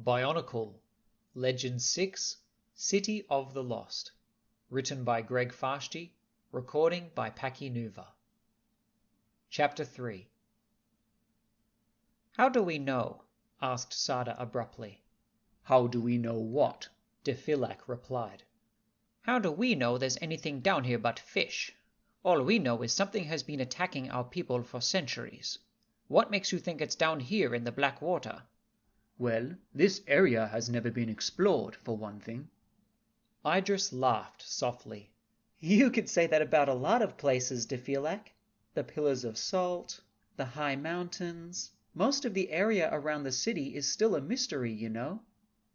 BIONICLE, Legend 6, City of the Lost. Written by Greg Fashti, recording by Packy Nuva. Chapter 3. "How do we know?" asked Sada abruptly. "How do we know what?" Defilak replied. "How do we know there's anything down here but fish? All we know is something has been attacking our people for centuries. What makes you think it's down here in the black water?" "Well, this area has never been explored, for one thing." Idris laughed softly. "You could say that about a lot of places, Defilak. The pillars of salt, the high mountains. Most of the area around the city is still a mystery, you know."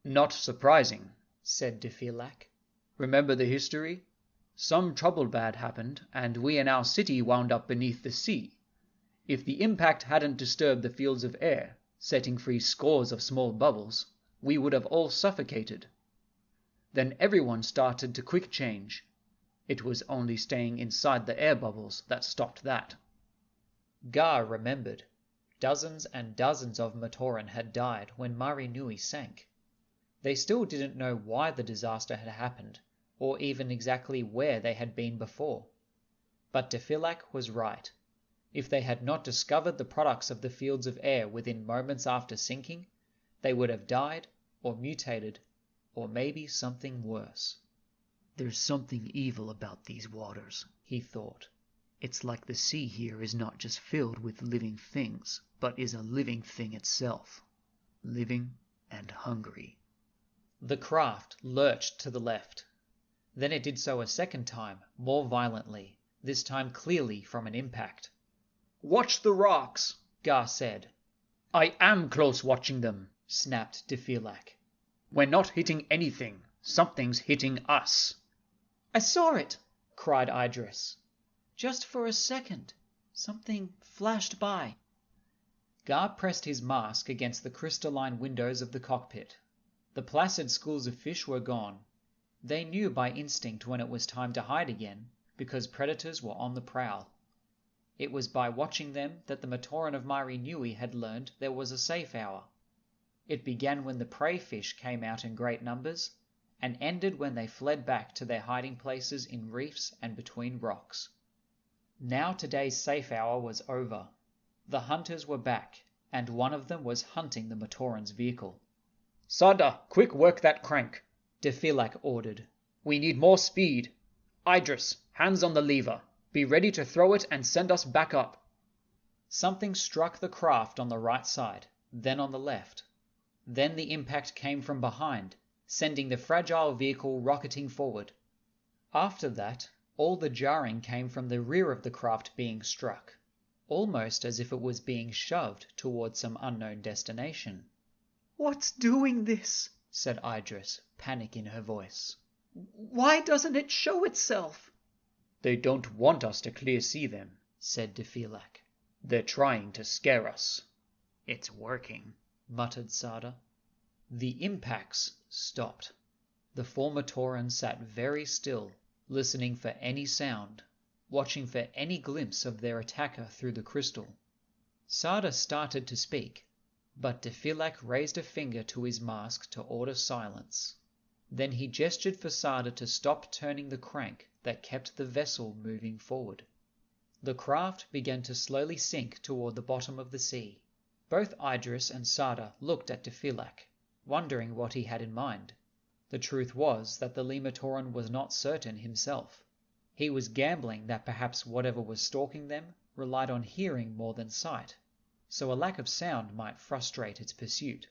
"Not surprising," said Defilak. "Remember the history? Some trouble bad happened, and we and our city wound up beneath the sea. If the impact hadn't disturbed the fields of air, setting free scores of small bubbles, we would have all suffocated. Then everyone started to quick change. It was only staying inside the air bubbles that stopped that." Gar remembered. Dozens and dozens of Matoran had died when Mari Nui sank. They still didn't know why the disaster had happened, or even exactly where they had been before. But Defilak was right. If they had not discovered the products of the fields of air within moments after sinking, they would have died or mutated, or maybe something worse. "There's something evil about these waters," he thought. "It's like the sea here is not just filled with living things, but is a living thing itself. Living and hungry." The craft lurched to the left. Then it did so a second time, more violently, this time clearly from an impact. "Watch the rocks," Gar said. "I am close watching them," snapped Defilak. "We're not hitting anything. Something's hitting us." "I saw it!" cried Idris. "Just for a second. Something flashed by." Gar pressed his mask against the crystalline windows of the cockpit. The placid schools of fish were gone. They knew by instinct when it was time to hide again, because predators were on the prowl. It was by watching them that the Matoran of Mari Nui had learned there was a safe hour. It began when the prey fish came out in great numbers, and ended when they fled back to their hiding places in reefs and between rocks. Now today's safe hour was over. The hunters were back, and one of them was hunting the Matoran's vehicle. "Sada, quick work that crank," Defilak ordered. "We need more speed. Idris, hands on the lever. Be ready to throw it and send us back up." Something struck the craft on the right side, then on the left. Then the impact came from behind, sending the fragile vehicle rocketing forward. After that, all the jarring came from the rear of the craft being struck, almost as if it was being shoved towards some unknown destination. "What's doing this?" said Idris, panic in her voice. "Why doesn't it show itself?" "They don't want us to clear see them," said Defilak. "They're trying to scare us." "It's working," muttered Sada. The impacts stopped. The four Matoran sat very still, listening for any sound, watching for any glimpse of their attacker through the crystal. Sada started to speak, but Defilak raised a finger to his mask to order silence. Then he gestured for Sada to stop turning the crank that kept the vessel moving forward. The craft began to slowly sink toward the bottom of the sea. Both Idris and Sada looked at Defilak, wondering what he had in mind. The truth was that the Lematoran was not certain himself. He was gambling that perhaps whatever was stalking them relied on hearing more than sight, so a lack of sound might frustrate its pursuit.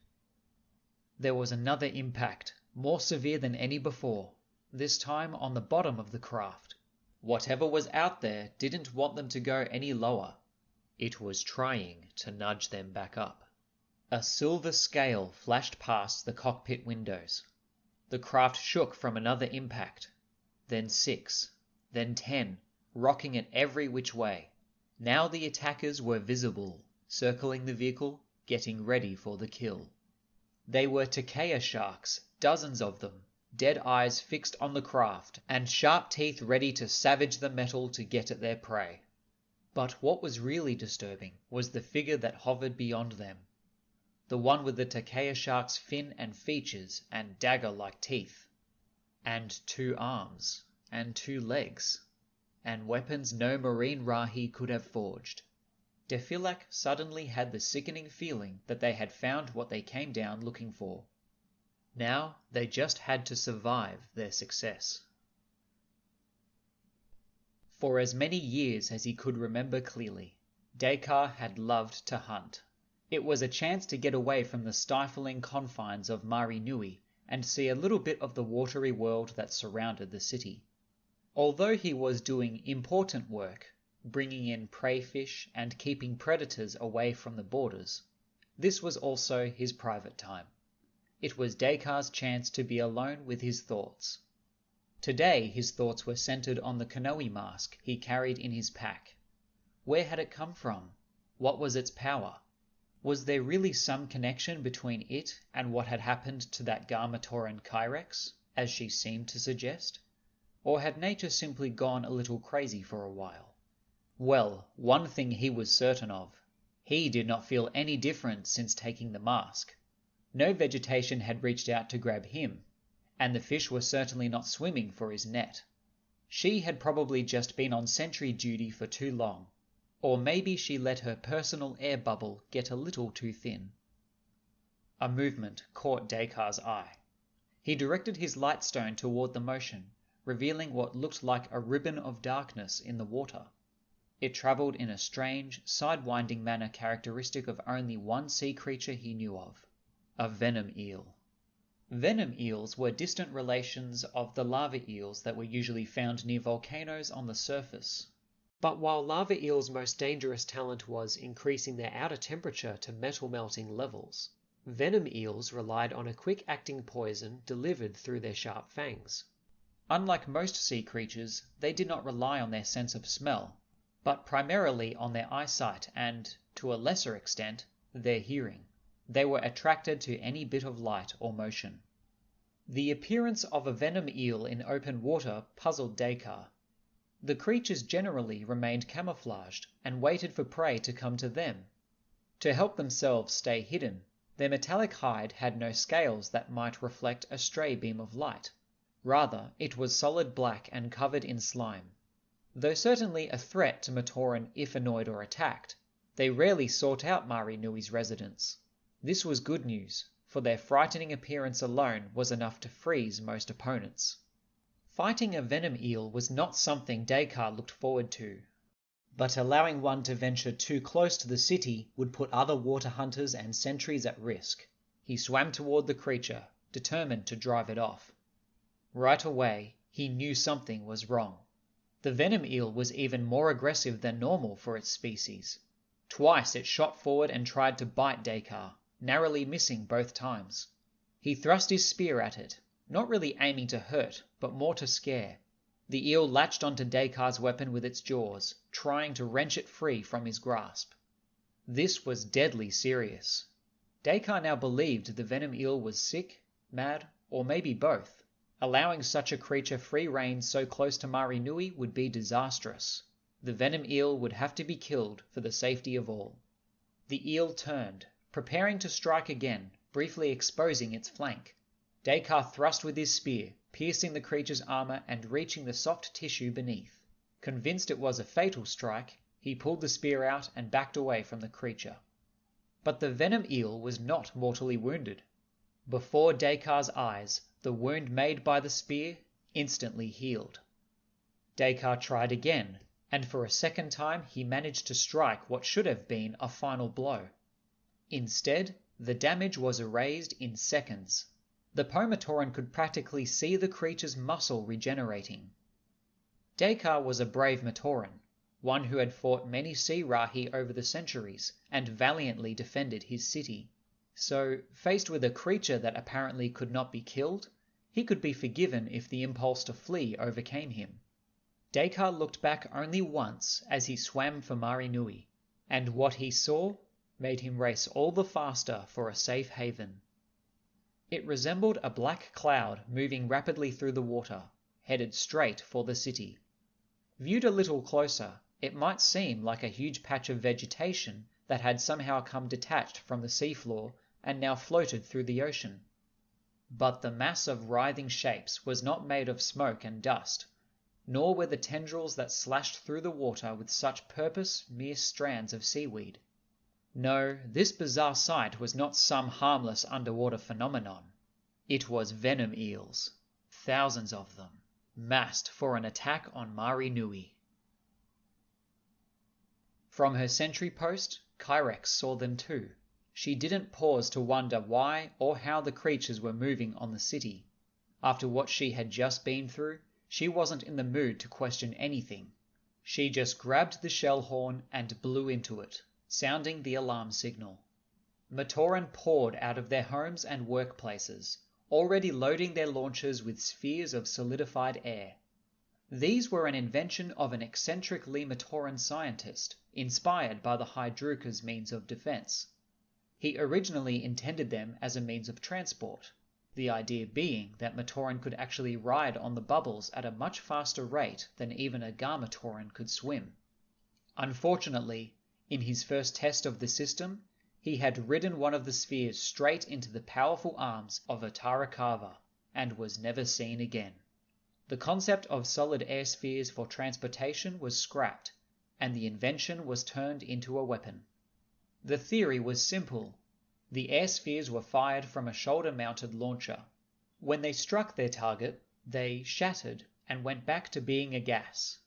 There was another impact, more severe than any before, this time on the bottom of the craft. Whatever was out there didn't want them to go any lower. It was trying to nudge them back up. A silver scale flashed past the cockpit windows. The craft shook from another impact, then 6, then 10, rocking it every which way. Now the attackers were visible, circling the vehicle, getting ready for the kill. They were Takea sharks, dozens of them, dead eyes fixed on the craft, and sharp teeth ready to savage the metal to get at their prey. But what was really disturbing was the figure that hovered beyond them. the one with the Takea shark's fin and features and dagger-like teeth, and 2 arms, and 2 legs, and weapons no marine Rahi could have forged. Defilak suddenly had the sickening feeling that they had found what they came down looking for. Now they just had to survive their success. For as many years as he could remember clearly, Dakar had loved to hunt. It was a chance to get away from the stifling confines of Mari Nui and see a little bit of the watery world that surrounded the city. Although he was doing important work, bringing in prey fish and keeping predators away from the borders, this was also his private time. It was Dakar's chance to be alone with his thoughts. Today his thoughts were centered on the Kanoe mask he carried in his pack. Where had it come from? What was its power? Was there really some connection between it and what had happened to that Garmatoran Kyrex, as she seemed to suggest? Or had nature simply gone a little crazy for a while? Well, one thing he was certain of. He did not feel any different since taking the mask. No vegetation had reached out to grab him, and the fish were certainly not swimming for his net. She had probably just been on sentry duty for too long, or maybe she let her personal air bubble get a little too thin. A movement caught Dakar's eye. He directed his lightstone toward the motion, revealing what looked like a ribbon of darkness in the water. It travelled in a strange, sidewinding manner characteristic of only one sea creature he knew of, a venom eel. Venom eels were distant relations of the lava eels that were usually found near volcanoes on the surface. But while lava eels' most dangerous talent was increasing their outer temperature to metal-melting levels, venom eels relied on a quick-acting poison delivered through their sharp fangs. Unlike most sea creatures, they did not rely on their sense of smell, but primarily on their eyesight and, to a lesser extent, their hearing. They were attracted to any bit of light or motion. The appearance of a venom eel in open water puzzled Dakar. The creatures generally remained camouflaged and waited for prey to come to them. To help themselves stay hidden, their metallic hide had no scales that might reflect a stray beam of light. Rather, it was solid black and covered in slime. Though certainly a threat to Matoran if annoyed or attacked, they rarely sought out Mari Nui's residence. This was good news, for their frightening appearance alone was enough to freeze most opponents. Fighting a venom eel was not something Dakar looked forward to, but allowing one to venture too close to the city would put other water hunters and sentries at risk. He swam toward the creature, determined to drive it off. Right away, he knew something was wrong. The venom eel was even more aggressive than normal for its species. Twice it shot forward and tried to bite Dakar, narrowly missing both times. He thrust his spear at it, not really aiming to hurt, but more to scare. The eel latched onto Dakar's weapon with its jaws, trying to wrench it free from his grasp. This was deadly serious. Dakar now believed the venom eel was sick, mad, or maybe both. Allowing such a creature free rein so close to Mari Nui would be disastrous. The venom eel would have to be killed for the safety of all. The eel turned, preparing to strike again, briefly exposing its flank. Dakar thrust with his spear, piercing the creature's armor and reaching the soft tissue beneath. Convinced it was a fatal strike, he pulled the spear out and backed away from the creature. But the venom eel was not mortally wounded. Before Dakar's eyes, the wound made by the spear instantly healed. Dakar tried again, and for a second time he managed to strike what should have been a final blow. Instead, the damage was erased in seconds. The Pomatoran could practically see the creature's muscle regenerating. Dakar was a brave Matoran, one who had fought many sea Rahi over the centuries and valiantly defended his city. So, faced with a creature that apparently could not be killed, he could be forgiven if the impulse to flee overcame him. Dakar looked back only once as he swam for Mari Nui, and what he saw made him race all the faster for a safe haven. It resembled a black cloud moving rapidly through the water, headed straight for the city. Viewed a little closer, it might seem like a huge patch of vegetation that had somehow come detached from the seafloor and now floated through the ocean. But the mass of writhing shapes was not made of smoke and dust, nor were the tendrils that slashed through the water with such purpose mere strands of seaweed. No, this bizarre sight was not some harmless underwater phenomenon. It was venom eels, thousands of them, massed for an attack on Mari Nui. From her sentry post, Kyrex saw them too. She didn't pause to wonder why or how the creatures were moving on the city. After what she had just been through, she wasn't in the mood to question anything. She just grabbed the shell horn and blew into it, sounding the alarm signal. Matoran poured out of their homes and workplaces, already loading their launchers with spheres of solidified air. These were an invention of an eccentric Matoran scientist, inspired by the Hydruka's means of defense. He originally intended them as a means of transport, the idea being that Matoran could actually ride on the bubbles at a much faster rate than even a Garmatoran could swim. Unfortunately, in his first test of the system, he had ridden one of the spheres straight into the powerful arms of a Tarakava and was never seen again. The concept of solid air spheres for transportation was scrapped, and the invention was turned into a weapon. The theory was simple. The air spheres were fired from a shoulder-mounted launcher. When they struck their target, they shattered and went back to being a gas.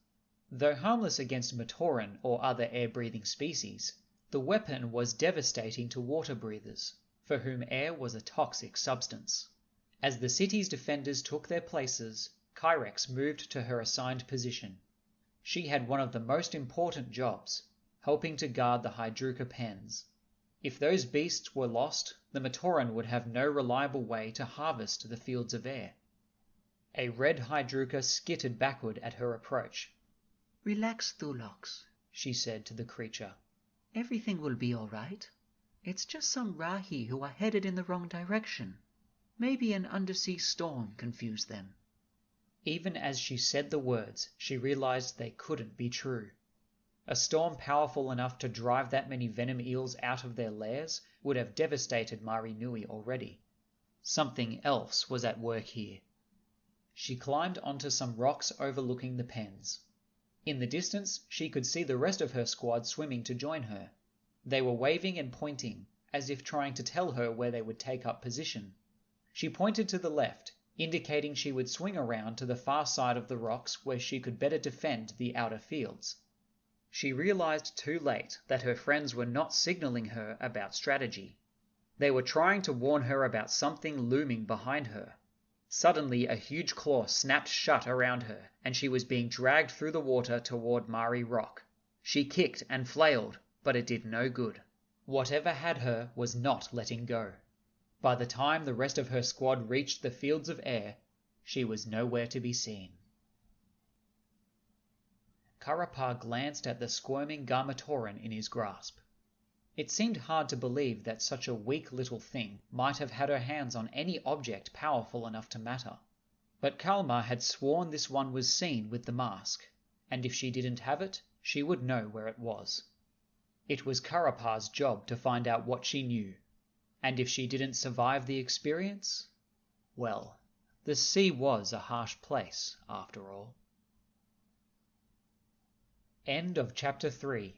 Though harmless against Matoran or other air-breathing species, the weapon was devastating to water breathers, for whom air was a toxic substance. As the city's defenders took their places, Kyrex moved to her assigned position. She had one of the most important jobs, helping to guard the Hydruka pens. If those beasts were lost, the Matoran would have no reliable way to harvest the fields of air. A red Hydruka skittered backward at her approach. "Relax, Thulox," she said to the creature. "Everything will be all right. It's just some Rahi who are headed in the wrong direction. Maybe an undersea storm confused them." Even as she said the words, she realized they couldn't be true. A storm powerful enough to drive that many venom eels out of their lairs would have devastated Mari Nui already. Something else was at work here. She climbed onto some rocks overlooking the pens. In the distance, she could see the rest of her squad swimming to join her. They were waving and pointing, as if trying to tell her where they would take up position. She pointed to the left, indicating she would swing around to the far side of the rocks where she could better defend the outer fields. She realized too late that her friends were not signaling her about strategy. They were trying to warn her about something looming behind her. Suddenly, a huge claw snapped shut around her, and she was being dragged through the water toward Mari Rock. She kicked and flailed, but it did no good. Whatever had her was not letting go. By the time the rest of her squad reached the fields of air, she was nowhere to be seen. Karapar glanced at the squirming Garmatoran in his grasp. It seemed hard to believe that such a weak little thing might have had her hands on any object powerful enough to matter. But Kalmar had sworn this one was seen with the mask, and if she didn't have it, she would know where it was. It was Karapar's job to find out what she knew, and if she didn't survive the experience, well, the sea was a harsh place, after all. End of Chapter 3.